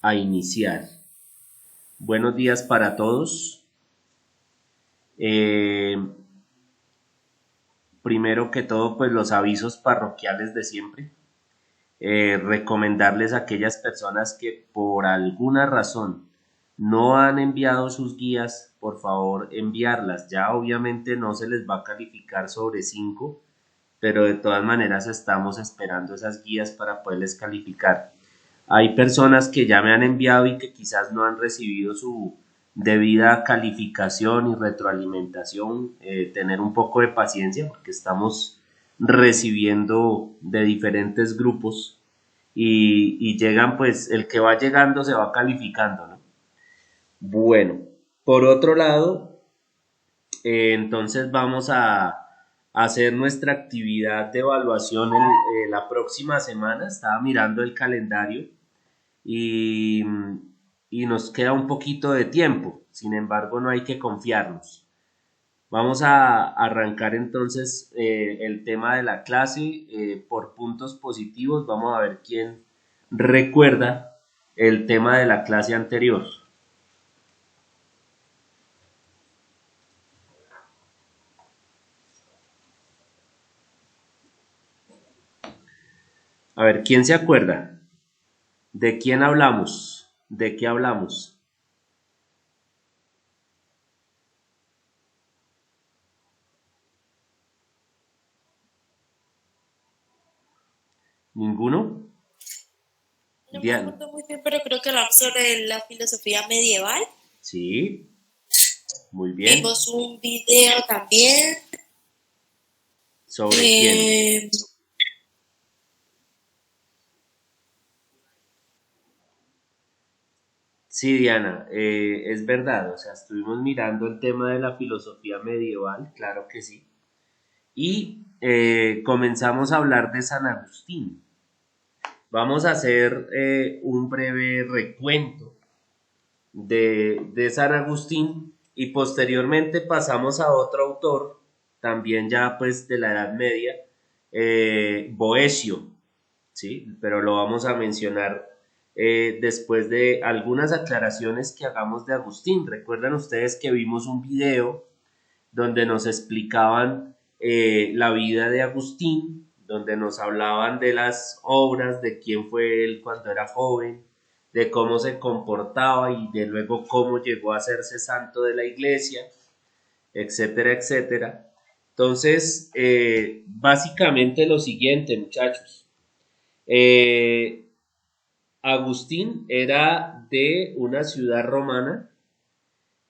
a iniciar. Buenos días para todos. Primero que todo, pues los avisos parroquiales de siempre. Recomendarles a aquellas personas que por alguna razón no han enviado sus guías, por favor enviarlas. Ya obviamente no se les va a calificar sobre 5, pero de todas maneras estamos esperando esas guías para poderles calificar. Hay personas que ya me han enviado y que quizás no han recibido su debida calificación y retroalimentación. Tener un poco de paciencia porque estamos recibiendo de diferentes grupos y llegan, pues el que va llegando se va calificando, ¿no? Bueno, por otro lado, entonces vamos a hacer nuestra actividad de evaluación la próxima semana. Estaba mirando el calendario y, y nos queda un poquito de tiempo. Sin embargo, no hay que confiarnos. Vamos a arrancar entonces el tema de la clase por puntos positivos. Vamos a ver quién recuerda el tema de la clase anterior. A ver, ¿quién se acuerda? ¿De quién hablamos? ¿De qué hablamos? ¿Ninguno? No me Diana. acuerdo muy bien, pero creo que hablamos sobre la filosofía medieval. Sí, muy bien. Vimos un video también. ¿Sobre quién? eh, Sí, Diana, es verdad, o sea, estuvimos mirando el tema de la filosofía medieval, claro que sí, y comenzamos a hablar de San Agustín. Vamos a hacer un breve recuento de San Agustín y posteriormente pasamos a otro autor, también ya pues de la Edad Media, Boecio, ¿sí? Pero lo vamos a mencionar después de algunas aclaraciones que hagamos de Agustín. Recuerdan ustedes que vimos un video donde nos explicaban la vida de Agustín, donde nos hablaban de las obras, de quién fue él cuando era joven, de cómo se comportaba y de luego cómo llegó a hacerse santo de la iglesia, etcétera, etcétera. Entonces, básicamente lo siguiente, muchachos. Eh, Agustín era de una ciudad romana,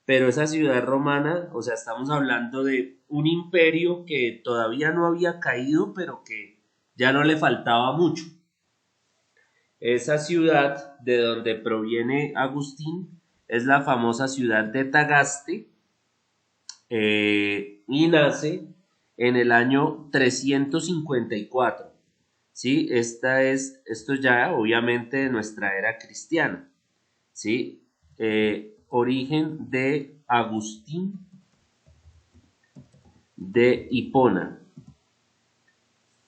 pero esa ciudad romana, o sea, estamos hablando de un imperio que todavía no había caído, pero que ya no le faltaba mucho. Esa ciudad de donde proviene Agustín es la famosa ciudad de Tagaste y nace en el año 354. ¿Sí? Esto ya obviamente de nuestra era cristiana. ¿Sí? Origen de Agustín de Hipona,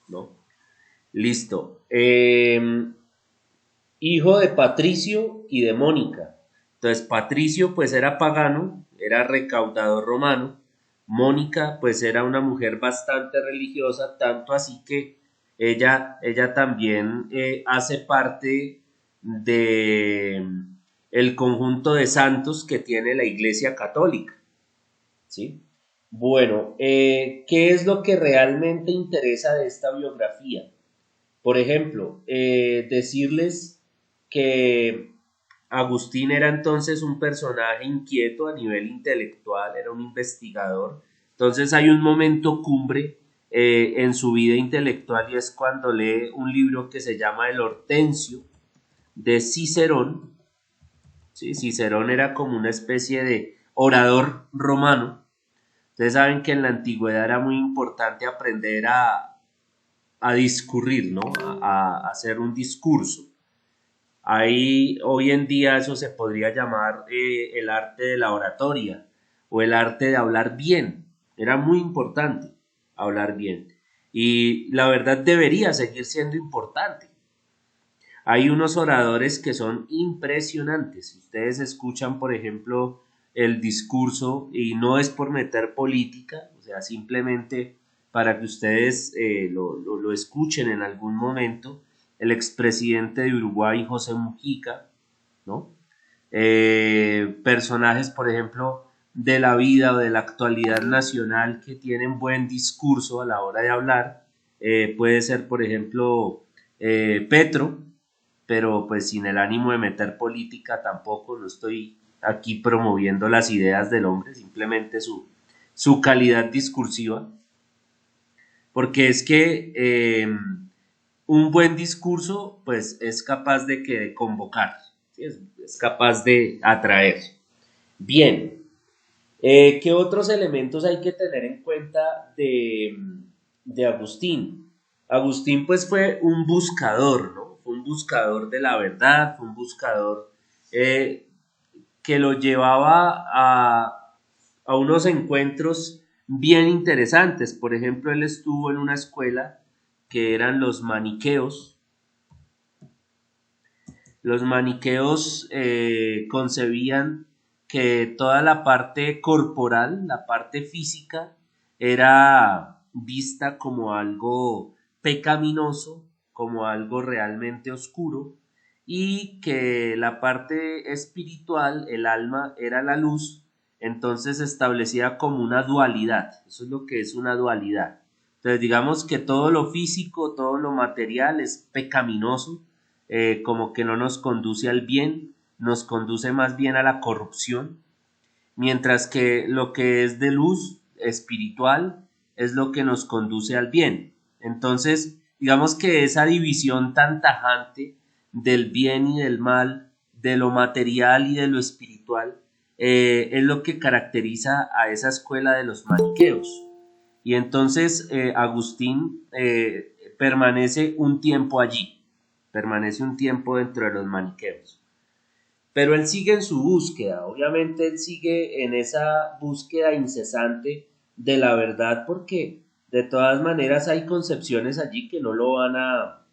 ¿no? Listo. Hijo de Patricio y de Mónica. Entonces, Patricio pues era pagano, era recaudador romano. Mónica pues era una mujer bastante religiosa, tanto así que ella también hace parte de el conjunto de santos que tiene la Iglesia Católica, ¿sí? Bueno, ¿qué es lo que realmente interesa de esta biografía? Por ejemplo, decirles que Agustín era entonces un personaje inquieto a nivel intelectual, era un investigador. Entonces hay un momento cumbre en su vida intelectual y es cuando lee un libro que se llama El Hortensio de Cicerón. ¿Sí? Cicerón era como una especie de orador romano. Ustedes saben que en la antigüedad era muy importante aprender a discurrir, ¿no? A hacer un discurso. Ahí hoy en día eso se podría llamar el arte de la oratoria o el arte de hablar bien. Era muy importante hablar bien. Y la verdad debería seguir siendo importante. Hay unos oradores que son impresionantes. Ustedes escuchan, por ejemplo, el discurso y no es por meter política, o sea, simplemente para que ustedes lo escuchen en algún momento. El expresidente de Uruguay, José Mujica, ¿no? Personajes, por ejemplo, de la vida o de la actualidad nacional que tienen buen discurso a la hora de hablar. Puede ser, por ejemplo, Petro, pero pues sin el ánimo de meter política tampoco, no estoy aquí promoviendo las ideas del hombre, simplemente su calidad discursiva, porque es que un buen discurso pues es capaz de convocar, ¿sí? Es capaz de atraer. Bien, ¿qué otros elementos hay que tener en cuenta de Agustín? Agustín pues fue un buscador, ¿no? Fue un buscador de la verdad, fue un buscador eh, que lo llevaba a unos encuentros bien interesantes. Por ejemplo, él estuvo en una escuela que eran los maniqueos. Los maniqueos concebían que toda la parte corporal, la parte física, era vista como algo pecaminoso, como algo realmente oscuro, y que la parte espiritual, el alma, era la luz, entonces se establecía como una dualidad. Eso es lo que es una dualidad. Entonces digamos que todo lo físico, todo lo material es pecaminoso, como que no nos conduce al bien, nos conduce más bien a la corrupción, mientras que lo que es de luz espiritual es lo que nos conduce al bien. Entonces, digamos que esa división tan tajante del bien y del mal, de lo material y de lo espiritual, es lo que caracteriza a esa escuela de los maniqueos. Y entonces Agustín permanece un tiempo allí, permanece un tiempo dentro de los maniqueos. Pero él sigue en su búsqueda, obviamente él sigue en esa búsqueda incesante de la verdad porque de todas maneras hay concepciones allí que no lo van a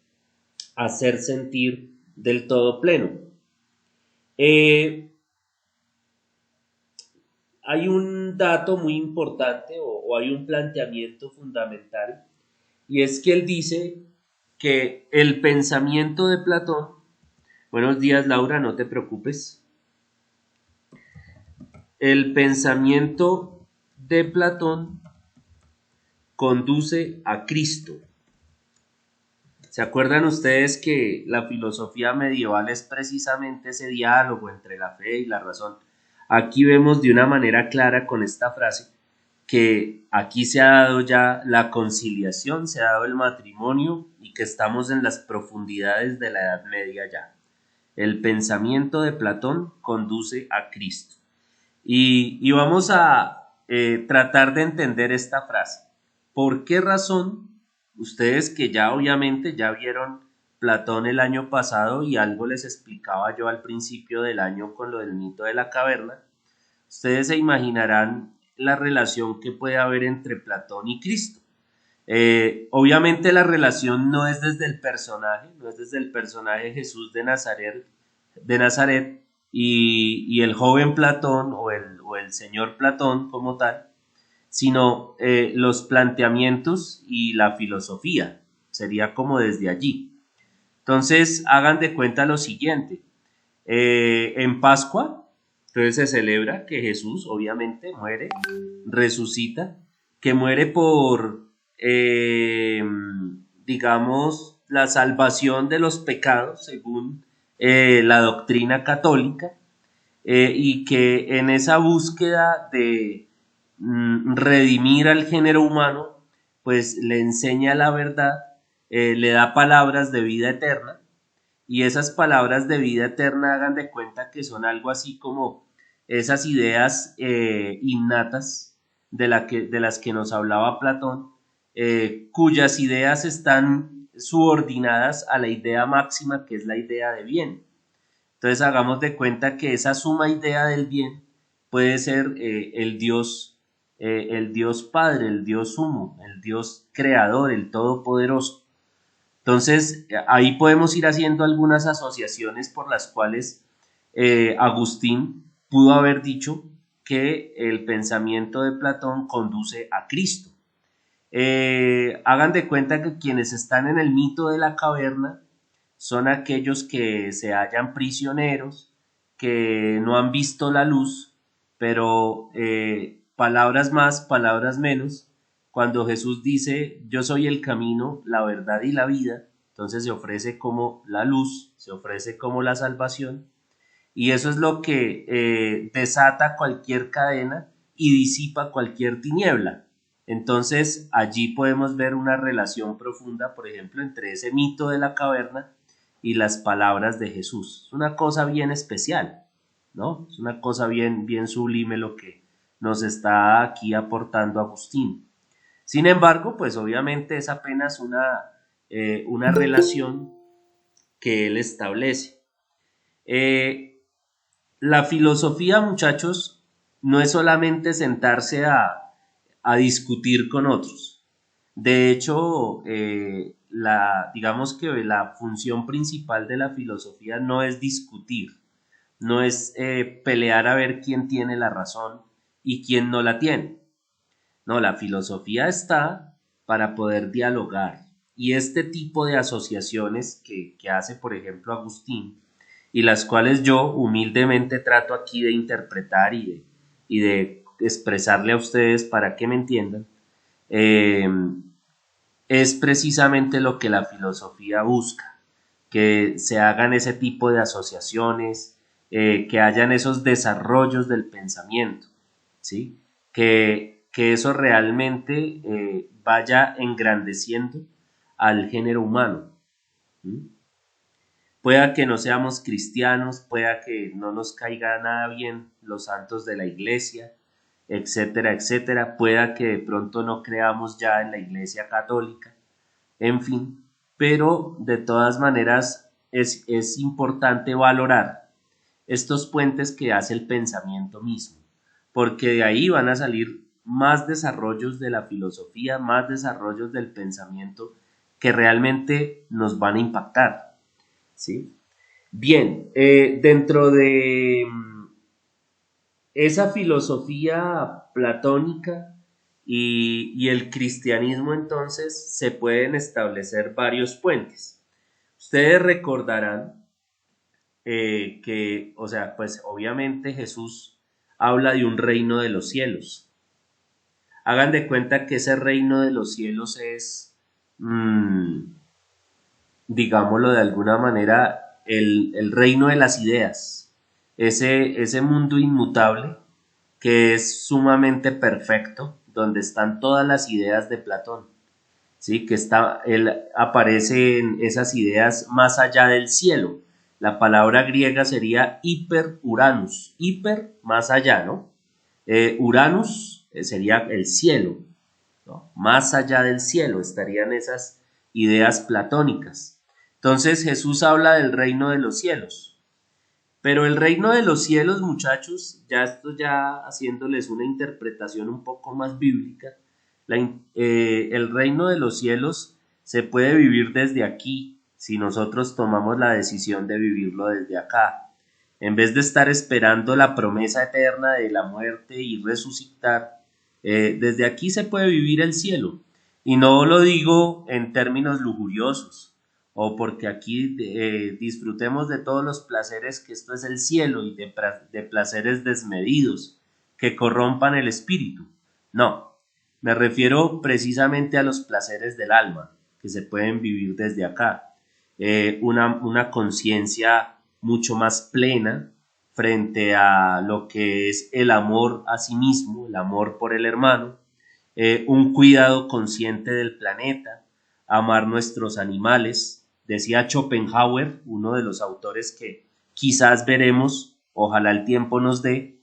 hacer sentir del todo pleno. Hay un dato muy importante o hay un planteamiento fundamental y es que él dice que el pensamiento de Platón, buenos días Laura, no te preocupes, el pensamiento de Platón conduce a Cristo. ¿Se acuerdan ustedes que la filosofía medieval es precisamente ese diálogo entre la fe y la razón? Aquí vemos de una manera clara con esta frase que aquí se ha dado ya la conciliación, se ha dado el matrimonio y que estamos en las profundidades de la Edad Media ya. El pensamiento de Platón conduce a Cristo. Y vamos a tratar de entender esta frase. ¿Por qué razón ustedes que ya obviamente ya vieron Platón el año pasado y algo les explicaba yo al principio del año con lo del mito de la caverna? Ustedes se imaginarán la relación que puede haber entre Platón y Cristo. Obviamente la relación no es desde el personaje, no es desde el personaje Jesús de Nazaret y el joven Platón o el señor Platón como tal, sino los planteamientos y la filosofía, sería como desde allí. Entonces hagan de cuenta lo siguiente, en Pascua, entonces se celebra que Jesús obviamente muere, resucita, que muere por, digamos, la salvación de los pecados según la doctrina católica, y que en esa búsqueda de redimir al género humano, pues le enseña la verdad, le da palabras de vida eterna, y esas palabras de vida eterna hagan de cuenta que son algo así como esas ideas innatas de las que nos hablaba Platón, cuyas ideas están subordinadas a la idea máxima que es la idea de bien. Entonces hagamos de cuenta que esa suma idea del bien puede ser el Dios Padre, el Dios Sumo, el Dios Creador, el Todopoderoso. Entonces, ahí podemos ir haciendo algunas asociaciones por las cuales Agustín pudo haber dicho que el pensamiento de Platón conduce a Cristo. Hagan de cuenta que quienes están en el mito de la caverna son aquellos que se hallan prisioneros, que no han visto la luz, pero palabras más, palabras menos, cuando Jesús dice, yo soy el camino, la verdad y la vida, entonces se ofrece como la luz, se ofrece como la salvación, y eso es lo que desata cualquier cadena y disipa cualquier tiniebla. Entonces allí podemos ver una relación profunda, por ejemplo, entre ese mito de la caverna y las palabras de Jesús. Es una cosa bien especial, ¿no? Es una cosa bien, bien sublime lo que nos está aquí aportando Agustín. Sin embargo, pues obviamente es apenas una relación que él establece. La filosofía, muchachos, no es solamente sentarse a discutir con otros. De hecho, digamos que la función principal de la filosofía no es discutir, no es pelear a ver quién tiene la razón y quién no la tiene. No, la filosofía está para poder dialogar. Y este tipo de asociaciones que hace, por ejemplo, Agustín, y las cuales yo humildemente trato aquí de interpretar y de expresarle a ustedes para que me entiendan, eh, es precisamente lo que la filosofía busca, que se hagan ese tipo de asociaciones, que hayan esos desarrollos del pensamiento, ¿sí? Que eso realmente vaya engrandeciendo al género humano. ¿Sí? Pueda que no seamos cristianos, pueda que no nos caiga nada bien los santos de la iglesia, etcétera, etcétera, pueda que de pronto no creamos ya en la iglesia católica, en fin, pero de todas maneras es importante valorar estos puentes que hace el pensamiento mismo, porque de ahí van a salir más desarrollos de la filosofía, más desarrollos del pensamiento que realmente nos van a impactar, ¿sí? Bien, dentro de esa filosofía platónica y el cristianismo entonces se pueden establecer varios puentes. Ustedes recordarán que, o sea, pues obviamente Jesús habla de un reino de los cielos. Hagan de cuenta que ese reino de los cielos es, digámoslo de alguna manera, el reino de las ideas, ese mundo inmutable que es sumamente perfecto, donde están todas las ideas de Platón, ¿sí? Él aparece en esas ideas más allá del cielo. La palabra griega sería hiper Uranus, hiper más allá, ¿no? Uranus sería el cielo, ¿no? Más allá del cielo estarían esas ideas platónicas. Entonces Jesús habla del reino de los cielos. Pero el reino de los cielos, muchachos, ya haciéndoles una interpretación un poco más bíblica, el reino de los cielos se puede vivir desde aquí, si nosotros tomamos la decisión de vivirlo desde acá. En vez de estar esperando la promesa eterna de la muerte y resucitar, desde aquí se puede vivir el cielo. Y no lo digo en términos lujuriosos, o porque aquí disfrutemos de todos los placeres que esto es el cielo y de placeres desmedidos que corrompan el espíritu. No, me refiero precisamente a los placeres del alma que se pueden vivir desde acá. Una conciencia mucho más plena frente a lo que es el amor a sí mismo, el amor por el hermano, un cuidado consciente del planeta, amar nuestros animales. Decía Schopenhauer, uno de los autores que quizás veremos, ojalá el tiempo nos dé,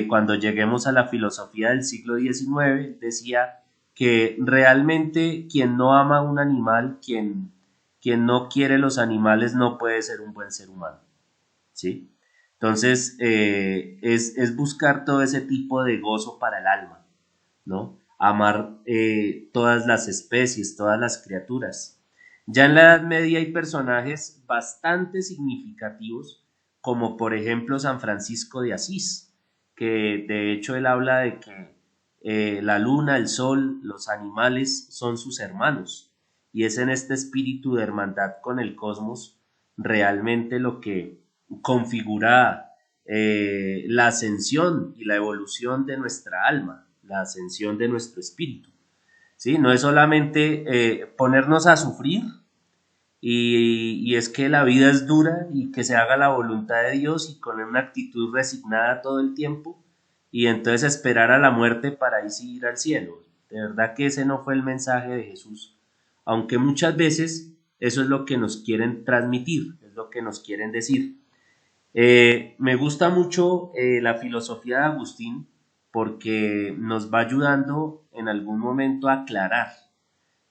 cuando lleguemos a la filosofía del siglo XIX, decía que realmente quien no ama a un animal, quien no quiere los animales, no puede ser un buen ser humano, ¿sí? Entonces, es buscar todo ese tipo de gozo para el alma, ¿no? Amar todas las especies, todas las criaturas. Ya en la Edad Media hay personajes bastante significativos, como por ejemplo San Francisco de Asís, que de hecho él habla de que la luna, el sol, los animales son sus hermanos, y es en este espíritu de hermandad con el cosmos realmente lo que configura la ascensión y la evolución de nuestra alma, la ascensión de nuestro espíritu. ¿Sí? No es solamente ponernos a sufrir y es que la vida es dura y que se haga la voluntad de Dios y con una actitud resignada todo el tiempo y entonces esperar a la muerte para ahí sí ir al cielo. De verdad que ese no fue el mensaje de Jesús, aunque muchas veces eso es lo que nos quieren transmitir, es lo que nos quieren decir. Me gusta mucho la filosofía de Agustín porque nos va ayudando en algún momento a aclarar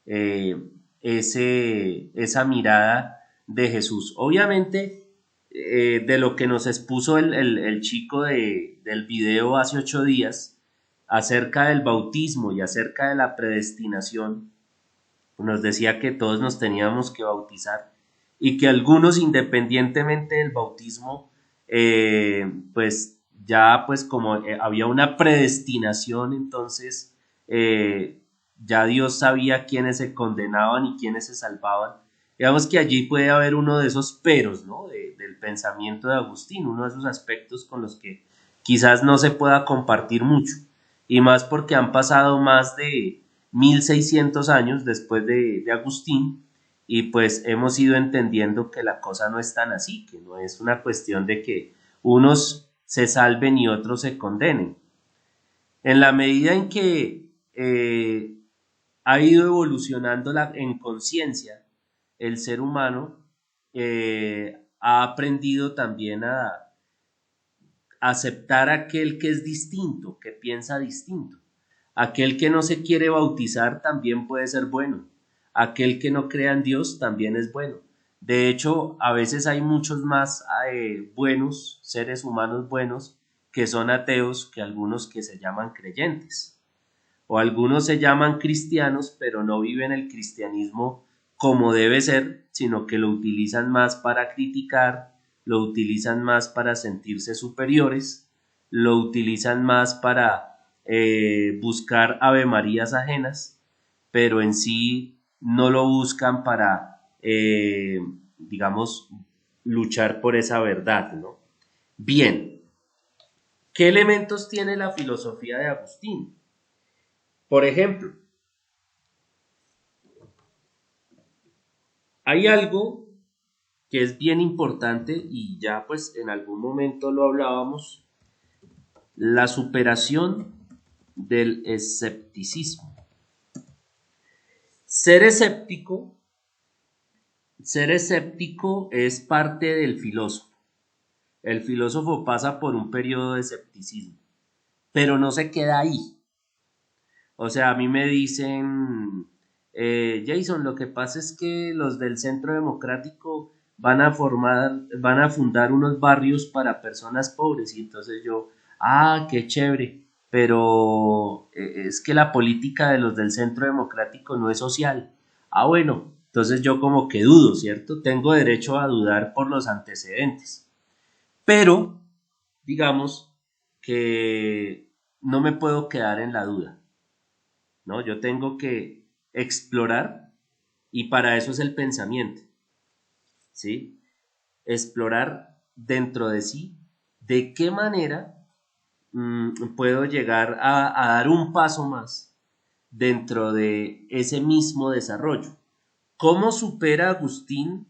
eh, esa mirada de Jesús. Obviamente, de lo que nos expuso el chico del video hace 8 días acerca del bautismo y acerca de la predestinación, nos decía que todos nos teníamos que bautizar y que algunos independientemente del bautismo, pues ya pues como había una predestinación, entonces ya Dios sabía quiénes se condenaban y quiénes se salvaban. Digamos que allí puede haber uno de esos peros, ¿no? Del pensamiento de Agustín, uno de esos aspectos con los que quizás no se pueda compartir mucho, y más porque han pasado más de 1600 años después de Agustín, y pues hemos ido entendiendo que la cosa no es tan así, que no es una cuestión de que unos se salven y otros se condenen. En la medida en que ha ido evolucionando en conciencia, el ser humano ha aprendido también a aceptar a aquel que es distinto, que piensa distinto. Aquel que no se quiere bautizar también puede ser bueno. Aquel que no crea en Dios también es bueno. De hecho, a veces hay muchos más buenos, seres humanos buenos, que son ateos que algunos que se llaman creyentes. O algunos se llaman cristianos, pero no viven el cristianismo como debe ser, sino que lo utilizan más para criticar, lo utilizan más para sentirse superiores, lo utilizan más para buscar avemarías ajenas, pero en sí no lo buscan para, digamos, luchar por esa verdad, ¿no? Bien, ¿qué elementos tiene la filosofía de Agustín? Por ejemplo, hay algo que es bien importante y ya pues en algún momento lo hablábamos, la superación del escepticismo. Ser escéptico, ser escéptico es parte del filósofo. El filósofo pasa por un periodo de escepticismo, pero no se queda ahí. O sea, a mí me dicen, Jason, lo que pasa es que los del Centro Democrático van a fundar unos barrios para personas pobres. Y entonces yo, qué chévere, pero es que la política de los del Centro Democrático no es social. Bueno, entonces yo como que dudo, ¿cierto? Tengo derecho a dudar por los antecedentes. Pero, digamos que no me puedo quedar en la duda. ¿No? Yo tengo que explorar y para eso es el pensamiento, ¿sí? Explorar dentro de sí de qué manera puedo llegar a dar un paso más dentro de ese mismo desarrollo. ¿Cómo supera Agustín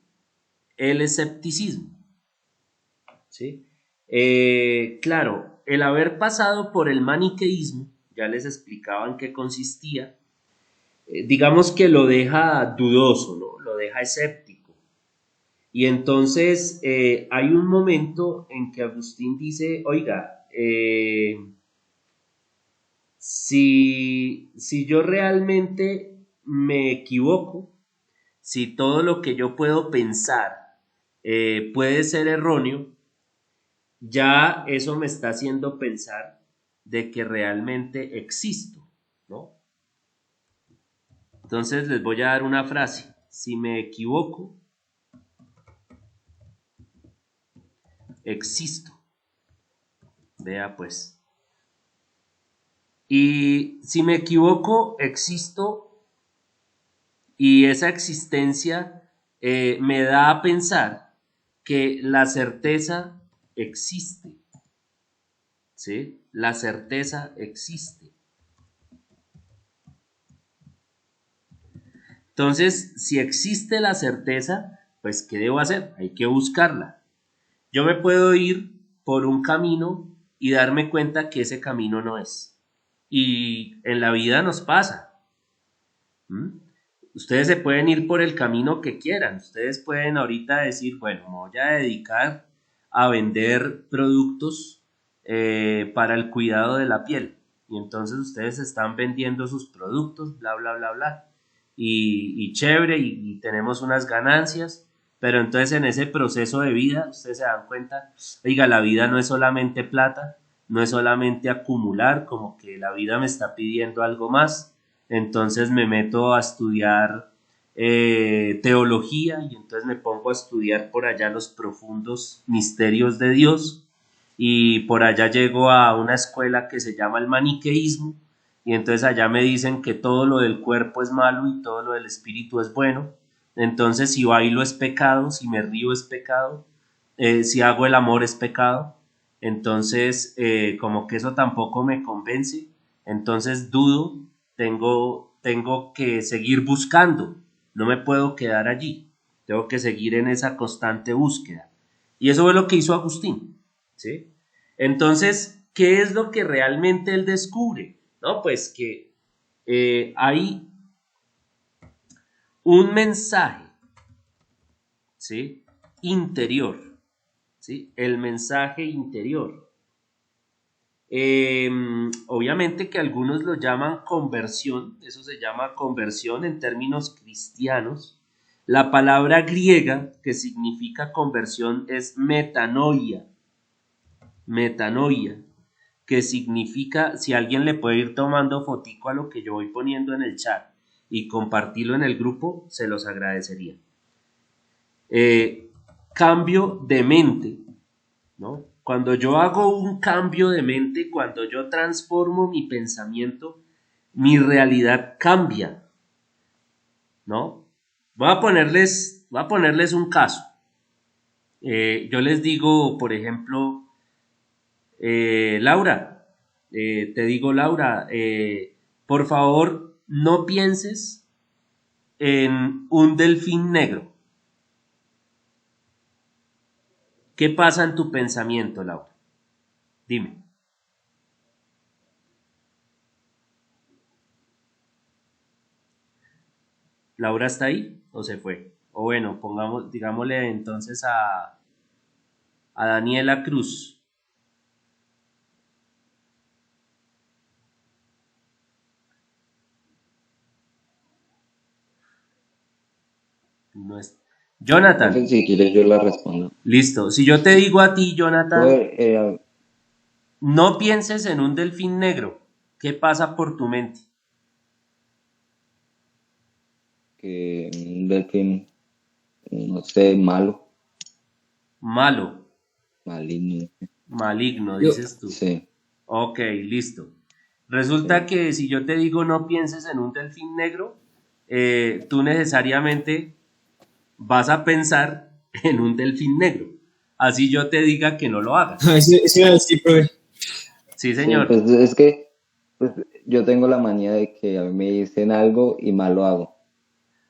el escepticismo? ¿Sí? Claro, el haber pasado por el maniqueísmo, ya les explicaba en qué consistía, digamos que lo deja dudoso, ¿no? Lo deja escéptico. Y entonces hay un momento en que Agustín dice, oiga, si yo realmente me equivoco, si todo lo que yo puedo pensar puede ser erróneo, ya eso me está haciendo pensar de que realmente existo, ¿no? Entonces les voy a dar una frase. si me equivoco, existo. Vea pues. Y si me equivoco, existo, y esa existencia me da a pensar que la certeza existe. ¿Sí? La certeza existe. Entonces, si existe la certeza, pues ¿qué debo hacer? Hay que buscarla. Yo me puedo ir por un camino y darme cuenta que ese camino no es. Y en la vida nos pasa. ¿Mm? Ustedes se pueden ir por el camino que quieran. Ustedes pueden ahorita decir, bueno, me voy a dedicar a vender productos para el cuidado de la piel. Y entonces ustedes están vendiendo sus productos, bla, bla, bla, bla. Y chévere, y tenemos unas ganancias. Pero entonces en ese proceso de vida, ustedes se dan cuenta, oiga, la vida no es solamente plata, no es solamente acumular, como que la vida me está pidiendo algo más. Entonces me meto a estudiar teología, y entonces me pongo a estudiar por allá los profundos misterios de Dios, y por allá llego a una escuela que se llama el maniqueísmo, y entonces allá me dicen que todo lo del cuerpo es malo y todo lo del espíritu es bueno. Entonces si bailo es pecado, si me río es pecado, si hago el amor es pecado. Entonces como que eso tampoco me convence, entonces dudo, tengo que seguir buscando, no me puedo quedar allí, tengo que seguir en esa constante búsqueda. Y eso es lo que hizo Agustín, ¿sí? Entonces, ¿qué es lo que realmente él descubre? No, pues que hay un mensaje, ¿sí? Interior, ¿sí? El mensaje interior. Obviamente que algunos lo llaman conversión, eso se llama conversión en términos cristianos. La palabra griega que significa conversión es metanoia, metanoia, que significa, si alguien le puede ir tomando fotico a lo que yo voy poniendo en el chat y compartirlo en el grupo, se los agradecería. Cambio de mente, ¿no? Cuando yo hago un cambio de mente, cuando yo transformo mi pensamiento, mi realidad cambia, ¿no? Voy a ponerles un caso. Yo les digo, por ejemplo, Laura, te digo, Laura, por favor, no pienses en un delfín negro. ¿Qué pasa en tu pensamiento, Laura? Dime. ¿Laura está ahí o se fue? O bueno, digámosle entonces a Daniela Cruz. No es... Profe, Jonathan, si quieres yo la respondo. listo. Si yo te digo a ti, Jonathan, Profe, no pienses en un delfín negro, ¿qué pasa por tu mente? que un delfín, no sé, malo, Malo, maligno. maligno, Yo, dices tú. Sí, Ok, listo. Resulta sí. que si yo te digo no pienses en un delfín negro, tú necesariamente vas a pensar en un delfín negro. Así yo te diga que no lo hagas. eso iba a decir, profe. Sí, Sí, señor. pues es que pues, yo tengo la manía de que a mí me dicen algo y mal lo hago.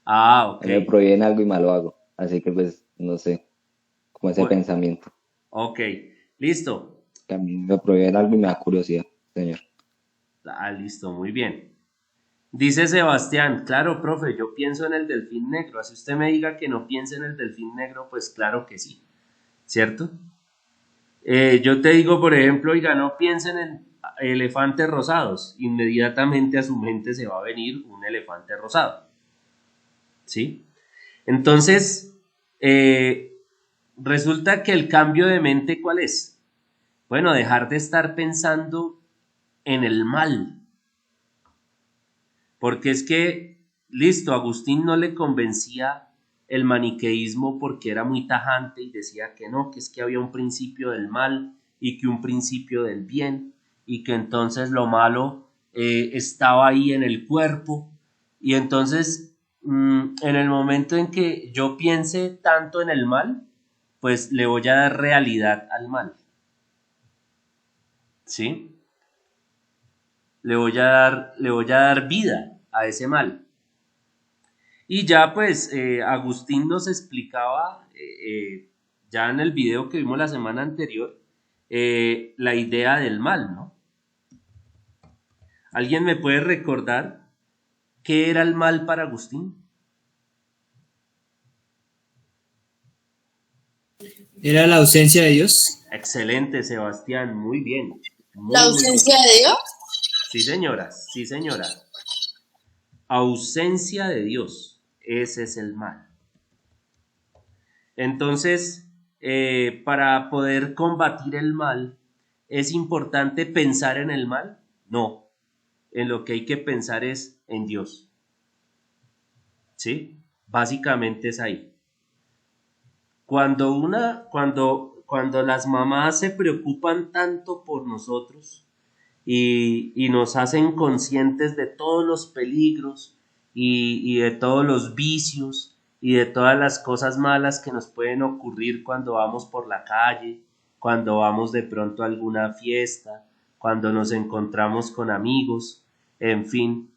Ah, A ok. mí me prohíben algo y mal lo hago. Así que pues, no sé, como ese Bu- pensamiento. ok, listo. Que a mí me prohíben algo y me da curiosidad, señor. Ah, listo, muy bien. Dice Sebastián, claro, profe, yo pienso en el delfín negro. Así usted me diga que no piense en el delfín negro, pues claro que sí, ¿cierto? Yo te digo, por ejemplo, oiga, no piensen en elefantes rosados. Inmediatamente a su mente se va a venir un elefante rosado, ¿sí? Entonces, resulta que el cambio de mente, ¿cuál es? Bueno, dejar de estar pensando en el mal, porque es que listo, a Agustín no le convencía el maniqueísmo porque era muy tajante y decía que no, que es que había un principio del mal y que un principio del bien y que entonces lo malo estaba ahí en el cuerpo. Y entonces, en el momento en que yo piense tanto en el mal, pues le voy a dar realidad al mal, ¿sí? Le voy a dar vida a ese mal. Y ya pues Agustín nos explicaba, ya en el video que vimos la semana anterior, la idea del mal, ¿no? ¿Alguien me puede recordar qué era el mal para Agustín? Era la ausencia de Dios. Excelente, Sebastián, muy bien. La Muy bien. ausencia de Dios. Sí, señora, sí, señora. Ausencia de Dios, ese es el mal. Entonces, para poder combatir el mal, ¿es importante pensar en el mal? No, en lo que hay que pensar es en Dios. ¿Sí? Básicamente es ahí. Cuando las mamás se preocupan tanto por nosotros y nos hacen conscientes de todos los peligros y de todos los vicios y de todas las cosas malas que nos pueden ocurrir cuando vamos por la calle, cuando vamos de pronto a alguna fiesta, cuando nos encontramos con amigos, en fin.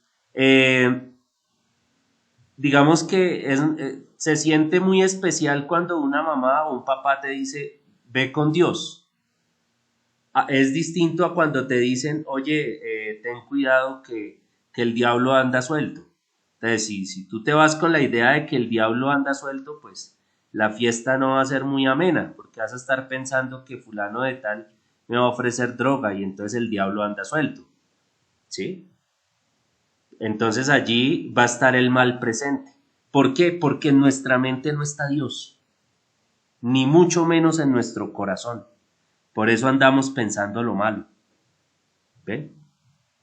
Digamos que se siente muy especial cuando una mamá o un papá te dice, ve con Dios. Es distinto a cuando te dicen, oye, ten cuidado que el diablo anda suelto. Entonces, si tú te vas con la idea de que el diablo anda suelto, pues la fiesta no va a ser muy amena, porque vas a estar pensando que fulano de tal me va a ofrecer droga y entonces el diablo anda suelto. ¿Sí? Entonces allí va a estar el mal presente. ¿Por qué? Porque en nuestra mente no está Dios, ni mucho menos en nuestro corazón. Por eso andamos pensando lo malo. ¿Ven?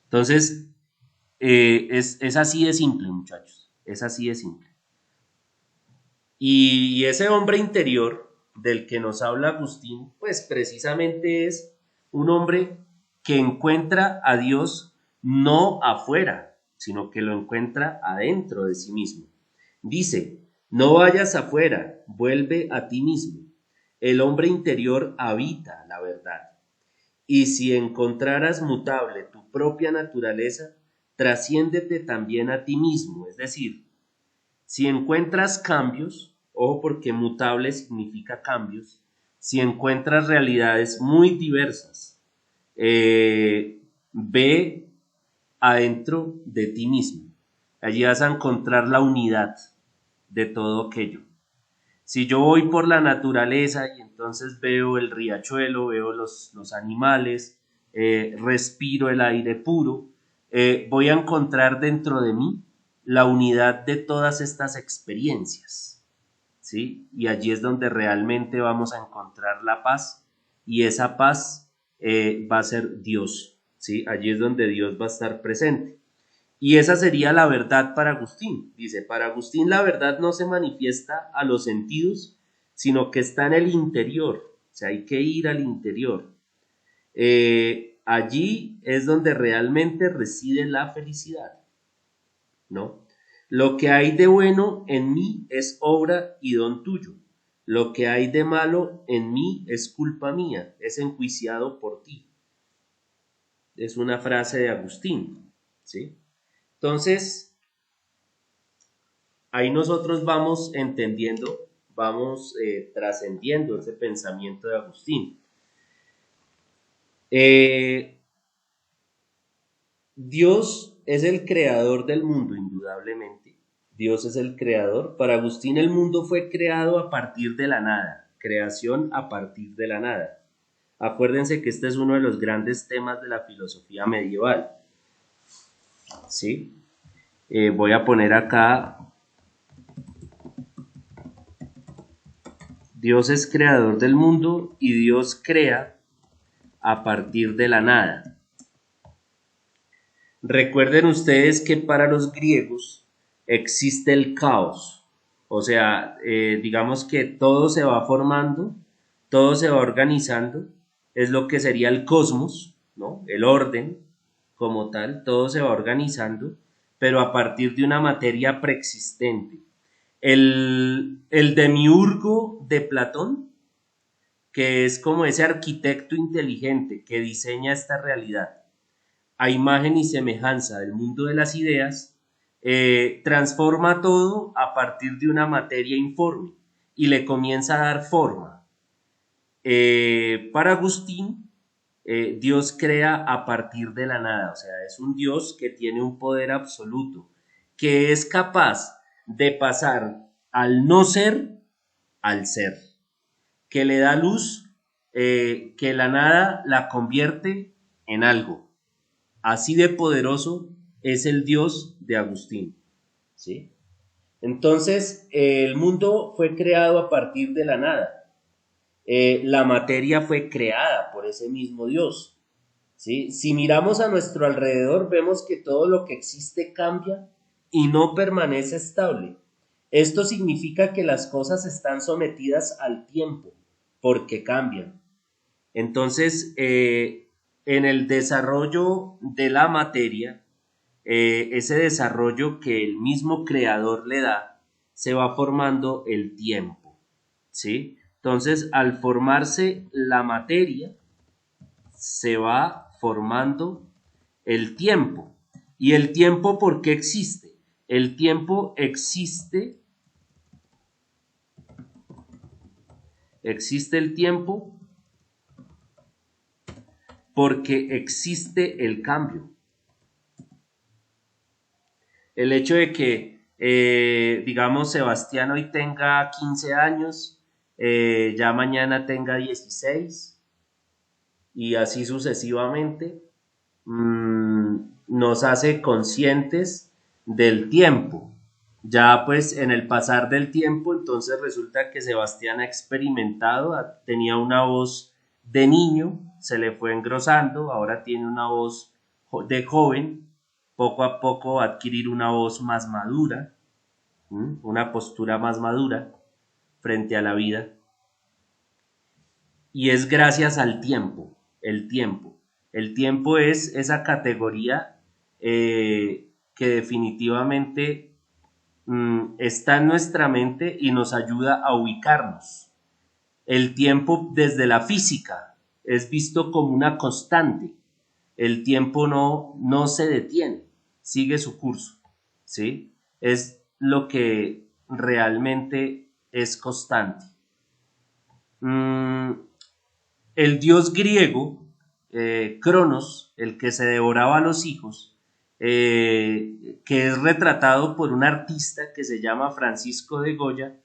Entonces, es así de simple, muchachos. Es así de simple. Y ese hombre interior del que nos habla Agustín, pues precisamente es un hombre que encuentra a Dios no afuera, sino que lo encuentra adentro de sí mismo. Dice, no vayas afuera, vuelve a ti mismo. El hombre interior habita la verdad. Y si encontraras mutable tu propia naturaleza, trasciéndete también a ti mismo. Es decir, si encuentras cambios, ojo porque mutable significa cambios, si encuentras realidades muy diversas, ve adentro de ti mismo. Allí vas a encontrar la unidad de todo aquello. Si yo voy por la naturaleza y entonces veo el riachuelo, veo los animales, respiro el aire puro, voy a encontrar dentro de mí la unidad de todas estas experiencias, ¿sí? Y allí es donde realmente vamos a encontrar la paz y esa paz va a ser Dios, ¿sí? Allí es donde Dios va a estar presente. Y esa sería la verdad para Agustín. Dice, para Agustín la verdad no se manifiesta a los sentidos, sino que está en el interior. O sea, hay que ir al interior. Allí es donde realmente reside la felicidad, ¿no? Lo que hay de bueno en mí es obra y don tuyo. Lo que hay de malo en mí es culpa mía, es enjuiciado por ti. Es una frase de Agustín, ¿sí? Entonces, ahí nosotros vamos entendiendo, vamos trascendiendo ese pensamiento de Agustín. Dios es el creador del mundo, indudablemente. Dios es el creador. Para Agustín el mundo fue creado a partir de la nada, creación a partir de la nada. Acuérdense que este es uno de los grandes temas de la filosofía medieval. ¿Sí? Voy a poner acá, Dios es creador del mundo y Dios crea a partir de la nada. Recuerden ustedes que para los griegos existe el caos. O sea, digamos que todo se va formando, todo se va organizando, es lo que sería el cosmos, ¿no? El orden como tal, todo se va organizando, pero a partir de una materia preexistente. El demiurgo de Platón, que es como ese arquitecto inteligente que diseña esta realidad a imagen y semejanza del mundo de las ideas, transforma todo a partir de una materia informe y le comienza a dar forma. Para Agustín, Dios crea a partir de la nada, o sea, es un Dios que tiene un poder absoluto, que es capaz de pasar al no ser al ser, que le da luz, que la nada la convierte en algo. Así de poderoso es el Dios de Agustín, ¿sí? Entonces, el mundo fue creado a partir de la nada. La materia fue creada por ese mismo Dios, ¿sí? Si miramos a nuestro alrededor, vemos que todo lo que existe cambia y no permanece estable. Esto significa que las cosas están sometidas al tiempo, porque cambian. Entonces, en el desarrollo de la materia, ese desarrollo que el mismo creador le da, se va formando el tiempo, ¿sí? Entonces, al formarse la materia, se va formando el tiempo. ¿Y el tiempo por qué existe? El tiempo existe el tiempo porque existe el cambio. El hecho de que, digamos, Sebastián hoy tenga 15 años, ya mañana tenga 16 y así sucesivamente, nos hace conscientes del tiempo. Ya pues en el pasar del tiempo, entonces resulta que Sebastián ha experimentado, tenía una voz de niño, se le fue engrosando, ahora tiene una voz de joven, poco a poco va a adquirir una voz más madura, una postura más madura frente a la vida. Y es gracias al tiempo, el tiempo. El tiempo es esa categoría que definitivamente está en nuestra mente y nos ayuda a ubicarnos. El tiempo desde la física es visto como una constante. El tiempo no se detiene, sigue su curso, ¿sí? Es lo que realmente es constante. El dios griego, Cronos, el que se devoraba a los hijos, que es retratado por un artista que se llama Francisco de Goya,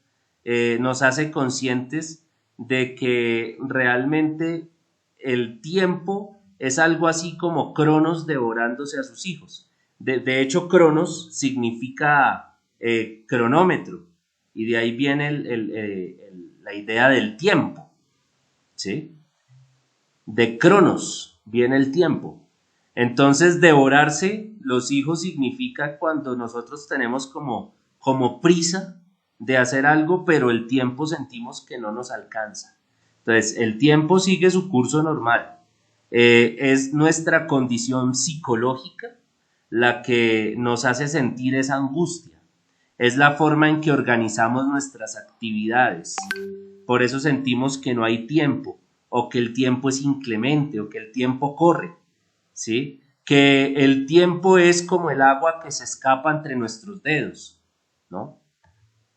nos hace conscientes de que realmente el tiempo es algo así como Cronos devorándose a sus hijos. De hecho, Cronos significa cronómetro, y de ahí viene la idea del tiempo, ¿sí? De Cronos viene el tiempo. Entonces, devorarse los hijos significa cuando nosotros tenemos como prisa de hacer algo, pero el tiempo sentimos que no nos alcanza. Entonces, el tiempo sigue su curso normal. Es nuestra condición psicológica la que nos hace sentir esa angustia. Es la forma en que organizamos nuestras actividades. Por eso sentimos que no hay tiempo, o que el tiempo es inclemente, o que el tiempo corre, ¿sí? Que el tiempo es como el agua que se escapa entre nuestros dedos, ¿no?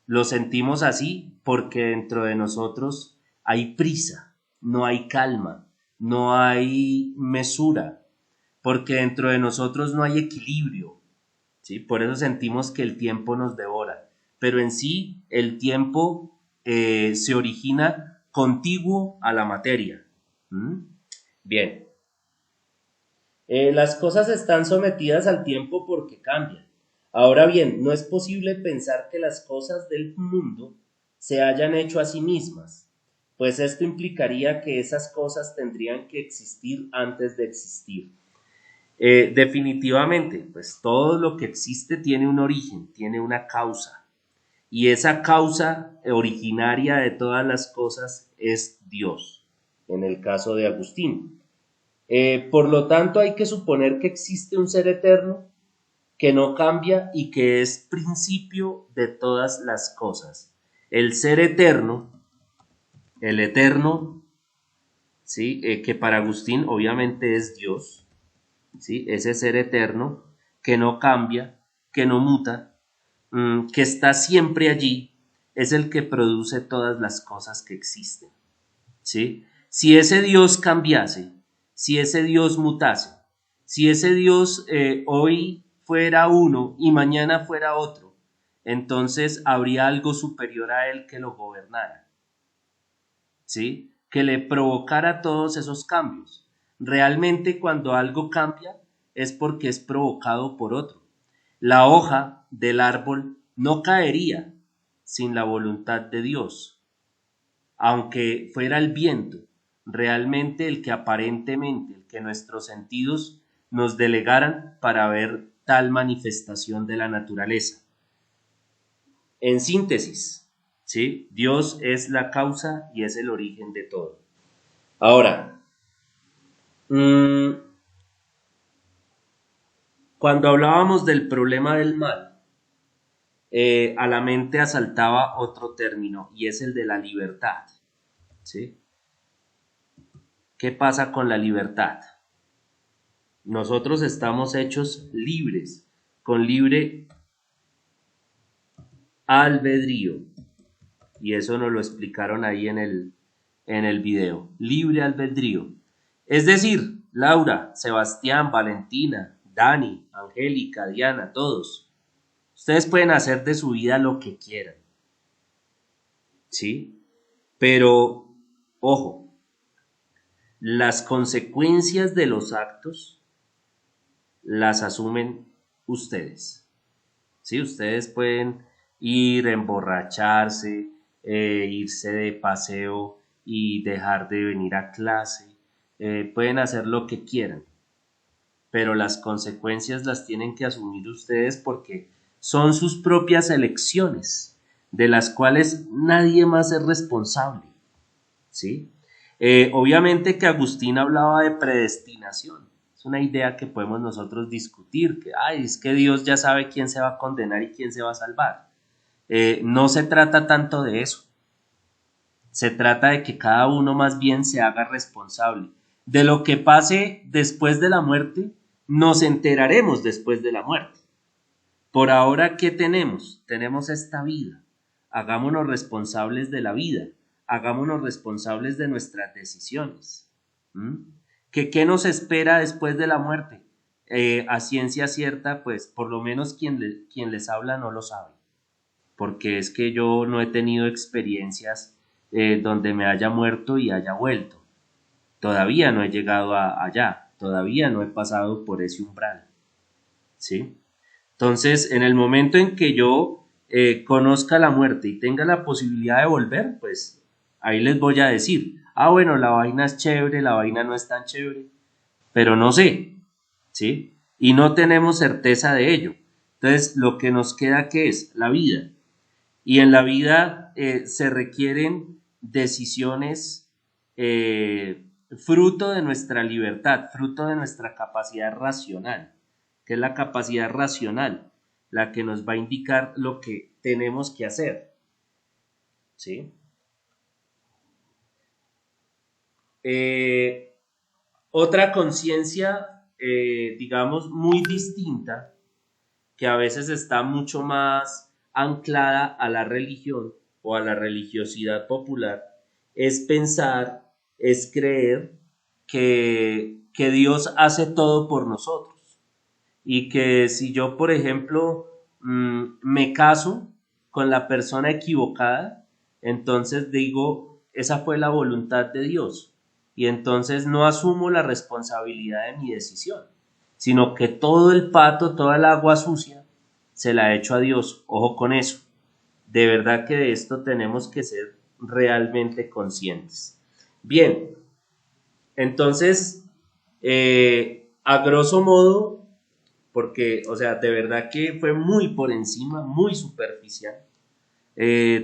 Lo sentimos así porque dentro de nosotros hay prisa, no hay calma, no hay mesura, porque dentro de nosotros no hay equilibrio, ¿sí? Por eso sentimos que el tiempo nos devora, pero en sí el tiempo se origina contiguo a la materia. Bien. Las cosas están sometidas al tiempo porque cambian. Ahora bien, no es posible pensar que las cosas del mundo se hayan hecho a sí mismas, pues esto implicaría que esas cosas tendrían que existir antes de existir. Definitivamente, pues todo lo que existe tiene un origen, tiene una causa. Y esa causa originaria de todas las cosas es Dios, en el caso de Agustín. Por lo tanto, hay que suponer que existe un ser eterno que no cambia y que es principio de todas las cosas. El ser eterno, el eterno, ¿sí? Que para Agustín obviamente es Dios, ¿sí? Ese ser eterno que no cambia, que no muta, que está siempre allí, es el que produce todas las cosas que existen, ¿sí? Si ese Dios cambiase, si ese Dios mutase, si ese Dios hoy fuera uno y mañana fuera otro, entonces habría algo superior a él que lo gobernara, ¿sí? Que le provocara todos esos cambios. Realmente cuando algo cambia es porque es provocado por otro. La hoja del árbol no caería sin la voluntad de Dios, aunque fuera el viento, realmente el que aparentemente, el que nuestros sentidos nos delegaran para ver tal manifestación de la naturaleza. En síntesis, ¿sí? Dios es la causa y es el origen de todo. Ahora, cuando hablábamos del problema del mal, a la mente asaltaba otro término y es el de la libertad, ¿sí? ¿Qué pasa con la libertad? Nosotros estamos hechos libres, con libre albedrío, y eso nos lo explicaron ahí en el video. Libre albedrío. Es decir, Laura, Sebastián, Valentina, Dani, Angélica, Diana, todos. Ustedes pueden hacer de su vida lo que quieran, ¿sí? Pero, ojo, las consecuencias de los actos las asumen ustedes, ¿sí? Ustedes pueden ir, emborracharse, irse de paseo y dejar de venir a clase, pueden hacer lo que quieran, pero las consecuencias las tienen que asumir ustedes porque son sus propias elecciones, de las cuales nadie más es responsable, ¿sí? Obviamente que Agustín hablaba de predestinación, es una idea que podemos nosotros discutir, que ay, es que Dios ya sabe quién se va a condenar y quién se va a salvar. No se trata tanto de eso, se trata de que cada uno más bien se haga responsable. De lo que pase después de la muerte, nos enteraremos después de la muerte. Por ahora, ¿qué tenemos? Tenemos esta vida. Hagámonos responsables de la vida. Hagámonos responsables de nuestras decisiones. ¿Qué nos espera después de la muerte? A ciencia cierta, pues por lo menos quien les habla no lo sabe. Porque es que yo no he tenido experiencias donde me haya muerto y haya vuelto. Todavía no he llegado allá. Todavía no he pasado por ese umbral. ¿Sí? Entonces, en el momento en que yo conozca la muerte y tenga la posibilidad de volver, pues ahí les voy a decir, bueno, la vaina es chévere, la vaina no es tan chévere, pero no sé, ¿sí? Y no tenemos certeza de ello. Entonces, lo que nos queda, ¿qué es? La vida. Y en la vida se requieren decisiones fruto de nuestra libertad, fruto de nuestra capacidad racional, que es la capacidad racional, la que nos va a indicar lo que tenemos que hacer, ¿sí? Otra conciencia, digamos, muy distinta, que a veces está mucho más anclada a la religión o a la religiosidad popular, es pensar, es creer que Dios hace todo por nosotros y que si yo, por ejemplo, me caso con la persona equivocada, entonces digo, esa fue la voluntad de Dios y entonces no asumo la responsabilidad de mi decisión, sino que todo el pato, toda el agua sucia se la echo a Dios. Ojo con eso. De verdad que de esto tenemos que ser realmente conscientes. Bien, entonces a grosso modo, porque, o sea, de verdad que fue muy por encima, muy superficial,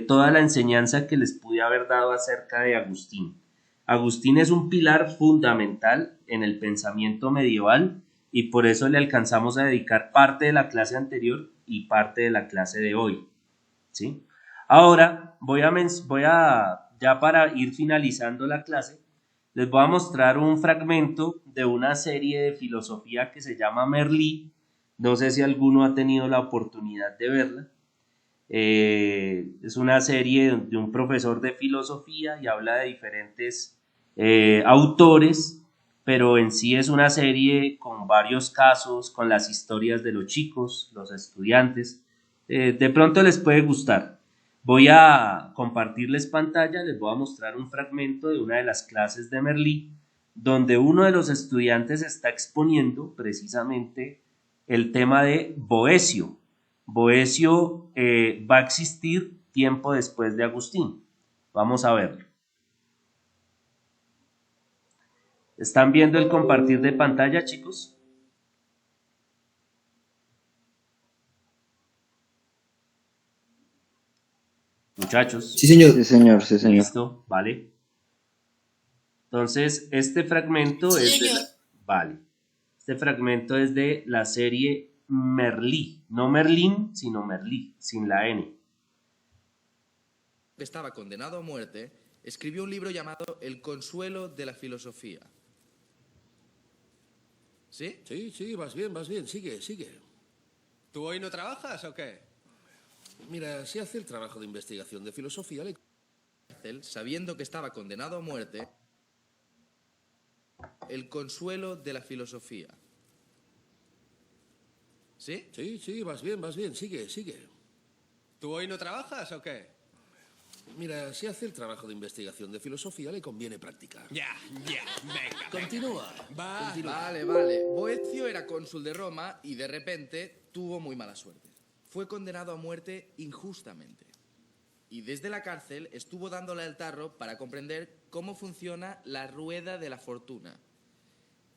toda la enseñanza que les pude haber dado acerca de Agustín. Agustín es un pilar fundamental en el pensamiento medieval y por eso le alcanzamos a dedicar parte de la clase anterior y parte de la clase de hoy, ¿sí? Ahora ya para ir finalizando la clase, les voy a mostrar un fragmento de una serie de filosofía que se llama Merlí. No sé si alguno ha tenido la oportunidad de verla. Es una serie de un profesor de filosofía y habla de diferentes autores, pero en sí es una serie con varios casos, con las historias de los chicos, los estudiantes. De pronto les puede gustar. Voy a compartirles pantalla, les voy a mostrar un fragmento de una de las clases de Merlí, donde uno de los estudiantes está exponiendo precisamente el tema de Boecio. Boecio va a existir tiempo después de Agustín. Vamos a verlo. ¿Están viendo el compartir de pantalla, chicos? Muchachos. Sí, señor. Sí, señor, sí, señor. Listo, vale. Entonces, este fragmento Sí, es de señor. vale. Este fragmento es de la serie Merlí, no Merlín, sino Merlí, sin la N. Que estaba condenado a muerte, escribió un libro llamado El consuelo de la filosofía. ¿Sí? Sí, vas bien, sigue. ¿Tú hoy no trabajas o qué? Mira, si hace el trabajo de investigación de filosofía, Sabiendo que estaba condenado a muerte, El consuelo de la filosofía. ¿Sí? Sí, vas bien, sigue. ¿Tú hoy no trabajas o qué? Mira, si hace el trabajo de investigación de filosofía, le conviene practicar. Ya, venga. Continúa. Vale. Boecio era cónsul de Roma y de repente tuvo muy mala suerte. Fue condenado a muerte injustamente. Y desde la cárcel estuvo dándole al tarro para comprender cómo funciona la rueda de la fortuna.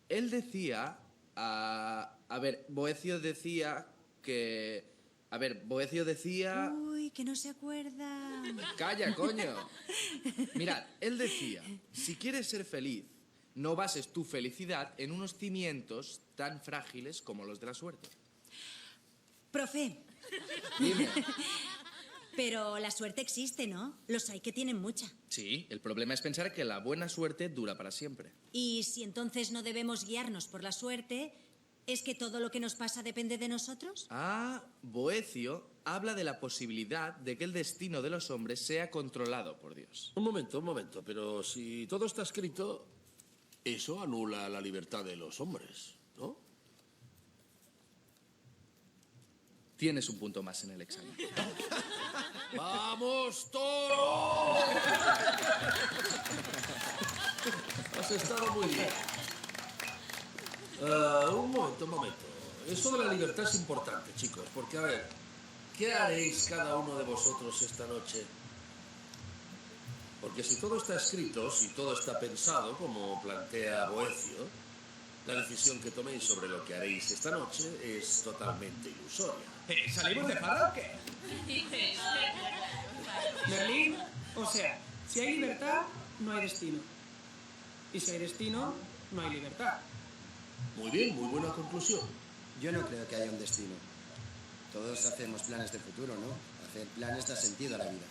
Él decía... Boecio decía que... Boecio decía... Uy, que no se acuerda. ¡Calla, coño! Mirad, él decía, si quieres ser feliz, no bases tu felicidad en unos cimientos tan frágiles como los de la suerte. Profe, Dime. pero la suerte existe, ¿no? Los hay que tienen mucha. Sí, el problema es pensar que la buena suerte dura para siempre. Y si entonces no debemos guiarnos por la suerte, ¿es que todo lo que nos pasa depende de nosotros? Boecio habla de la posibilidad de que el destino de los hombres sea controlado por Dios. Un momento, pero si todo está escrito, eso anula la libertad de los hombres, ¿no? Tienes un punto más en el examen. ¡Vamos, toro! Has estado muy bien. Un momento. Eso de la libertad es importante, chicos, porque, a ver, ¿qué haréis cada uno de vosotros esta noche? Porque si todo está escrito, si todo está pensado, como plantea Boecio, la decisión que toméis sobre lo que haréis esta noche es totalmente ilusoria. ¿Salimos de farra o qué? Merlín, o sea, si hay libertad, no hay destino. Y si hay destino, no hay libertad. Muy bien, muy buena conclusión. Yo no creo que haya un destino. Todos hacemos planes de futuro, ¿no? Hacer planes da sentido a la vida.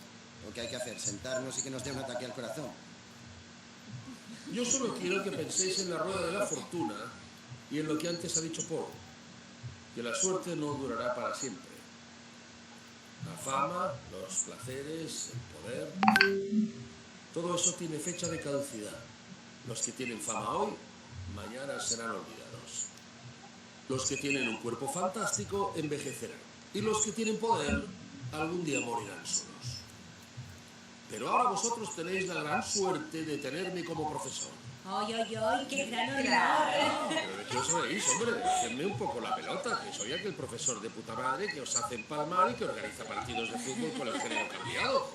¿O qué hay que hacer? ¿Sentarnos y que nos dé un ataque al corazón? Yo solo quiero que penséis en la rueda de la fortuna y en lo que antes ha dicho Paul, que la suerte no durará para siempre. La fama, los placeres, el poder, todo eso tiene fecha de caducidad. Los que tienen fama hoy, mañana serán olvidados. Los que tienen un cuerpo fantástico envejecerán. Y los que tienen poder, algún día morirán solos. Pero ahora vosotros tenéis la gran suerte de tenerme como profesor. ¡Ay, qué gran honor! ¿Pero de qué os reís, hombre? Dejadme un poco la pelota, que soy aquel profesor de puta madre que os hace empalmar y que organiza partidos de fútbol con el género cambiado.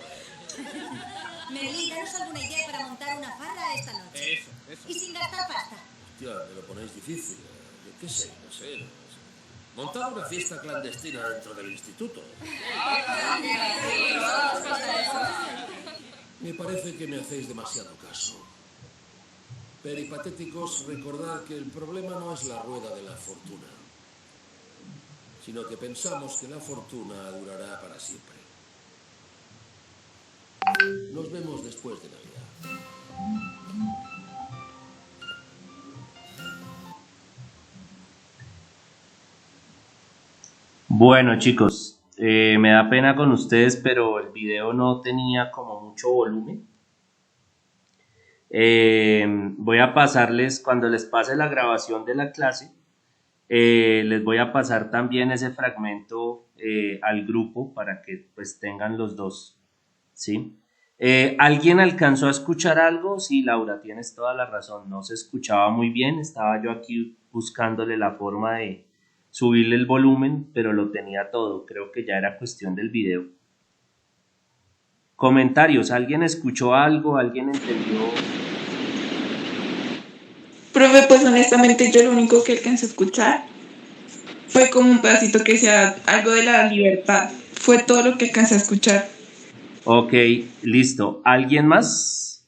Merlín, danos alguna idea para montar una farra esta noche. Eso. Y sin gastar pasta. Hostia, me lo ponéis difícil. Yo qué sé, no sé. Montar una fiesta clandestina dentro del instituto. Me parece que me hacéis demasiado caso. Peripatéticos, recordad que el problema no es la rueda de la fortuna, sino que pensamos que la fortuna durará para siempre. Nos vemos después de Navidad. Bueno, chicos, me da pena con ustedes, pero el video no tenía como mucho volumen. Voy a pasarles, cuando les pase la grabación de la clase, les voy a pasar también ese fragmento al grupo para que pues tengan los dos, ¿sí? ¿Alguien alcanzó a escuchar algo? Sí, Laura, tienes toda la razón, no se escuchaba muy bien, estaba yo aquí buscándole la forma de subirle el volumen, pero lo tenía todo, creo que ya era cuestión del video. Comentarios, ¿alguien escuchó algo? ¿Alguien entendió? Profe, pues honestamente yo lo único que alcancé a escuchar fue como un pedacito que sea algo de la libertad. Fue todo lo que alcancé a escuchar. Ok, listo. ¿Alguien más?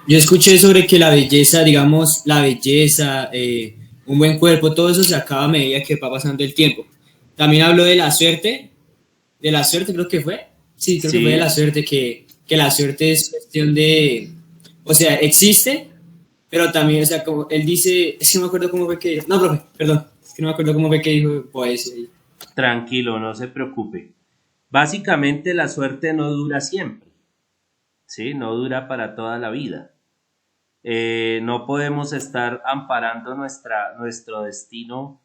Yo escuché sobre que la belleza, digamos, la belleza, un buen cuerpo, todo eso se acaba a medida que va pasando el tiempo. También habló de la suerte creo que fue. Sí, creo que fue de la suerte, que la suerte es cuestión de, o sea, existe, pero también, o sea, como él dice, es que no me acuerdo cómo fue que, no, profe, perdón, es que no me acuerdo cómo fue que dijo pues. Tranquilo, no se preocupe. Básicamente la suerte no dura siempre, ¿sí? No dura para toda la vida. No podemos estar amparando nuestro destino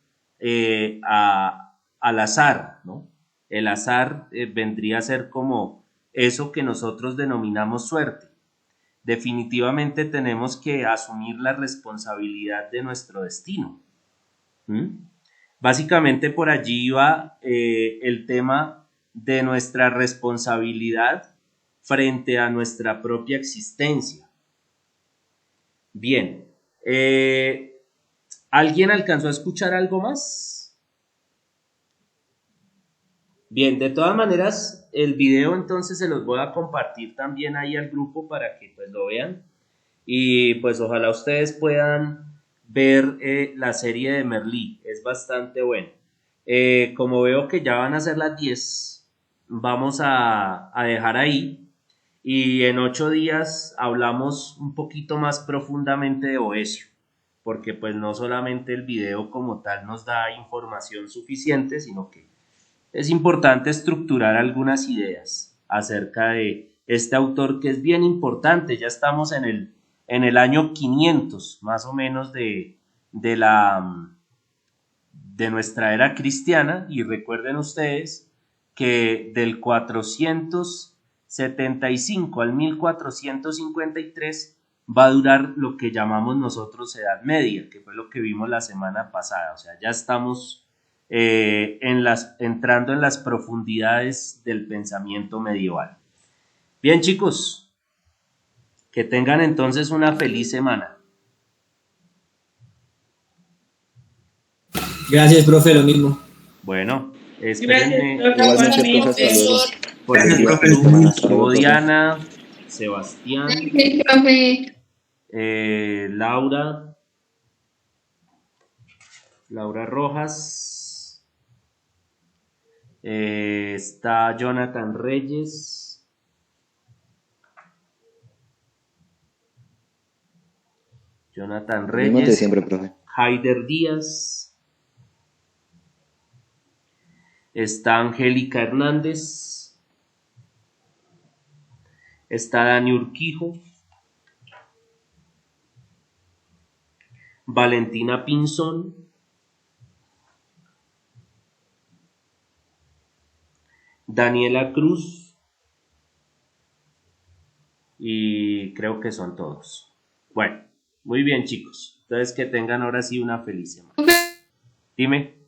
al azar, ¿no? El azar vendría a ser como eso que nosotros denominamos suerte. Definitivamente tenemos que asumir la responsabilidad de nuestro destino. Básicamente por allí va el tema de nuestra responsabilidad frente a nuestra propia existencia. Bien, ¿alguien alcanzó a escuchar algo más? Bien, de todas maneras, el video entonces se los voy a compartir también ahí al grupo para que pues lo vean y pues ojalá ustedes puedan ver la serie de Merlí, es bastante bueno. Como veo que ya van a ser las 10, vamos a dejar ahí y en 8 días hablamos un poquito más profundamente de Boecio, porque pues no solamente el video como tal nos da información suficiente, sino que es importante estructurar algunas ideas acerca de este autor que es bien importante. Ya estamos en el año 500 más o menos de nuestra era cristiana, y recuerden ustedes que del 475 al 1453 va a durar lo que llamamos nosotros Edad Media, que fue lo que vimos la semana pasada. O sea, ya estamos entrando en las profundidades del pensamiento medieval. Bien, chicos, que tengan entonces una feliz semana. Gracias, profe, lo mismo. Bueno, espérenme. Igualmente, profesor. Por ejemplo, estuvo Diana, Sebastián, Laura Rojas, está Jonathan Reyes, De siempre, profe. Haider Díaz, está Angélica Hernández, está Dani Urquijo, Valentina Pinzón, Daniela Cruz, y creo que son todos. Bueno, muy bien, chicos. Entonces que tengan ahora sí una feliz semana. Dime.